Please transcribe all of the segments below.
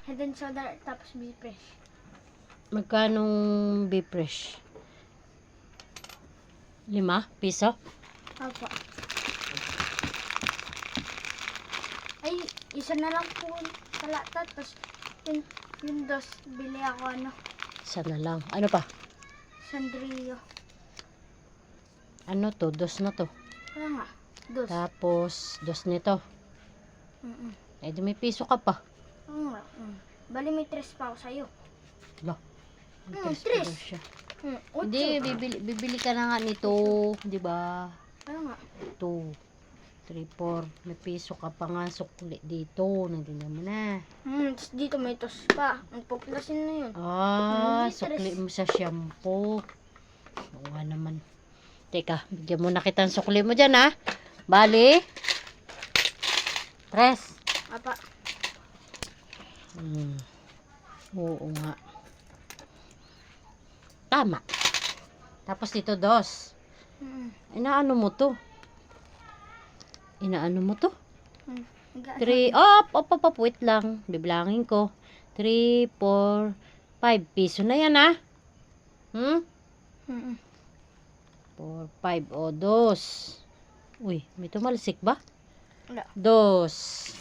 Head and shoulder, tapos B-fresh. Magkanong B-fresh? 5 piso? Opo. Ay, isa na lang po kalata. Tapos yung dos, bili ako Isa na lang. Ano pa? Sandrio. Ano to? 2 na to. Kaya nga, dos. Tapos 2 nito. Eh, di may piso ka pa. Oo nga. Bali may 3 pa ako sa'yo. Lah. May 3 3. pa daw siya. 8. Hindi, bibili ka na nga nito. Di ba? Kaya nga. 2, 3, 4. May piso ka pa nga sukli dito. Nandiyan mo na. Tapos dito may tos pa. Ang populasyon na yun. Ah, Litres. sukli mo sa shampoo. Oo nga naman. Teka, bigyan mo na kita ng sukli mo dyan, ha? Bali. 3. Apa. Oo nga. Tama. Tapos dito 2. Inaano mo to? Inaano mo to? 3. Op, wait lang. Bibilangin ko. 3, 4, 5 piso na yan, ha? 4, 5, o 2. Uy, may tumalsik ba? Wala. 2.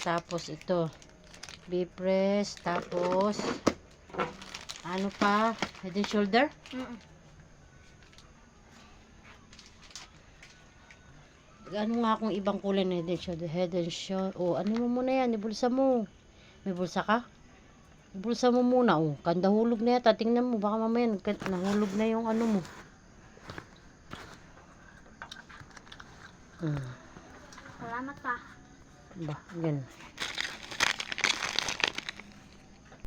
Tapos ito. B-press. Tapos ano pa? Head and shoulder? Ano nga kung ibang kulay na head and shoulder? Head and shoulder. Oh, ano mo muna yan? Ibulsa mo. May bulsa ka? Ibulsa mo muna. Oh, kanda hulog na yata. Tingnan mo. Baka mamaya nahulog na yung ano mo. Salamat pa. Ba, ganun.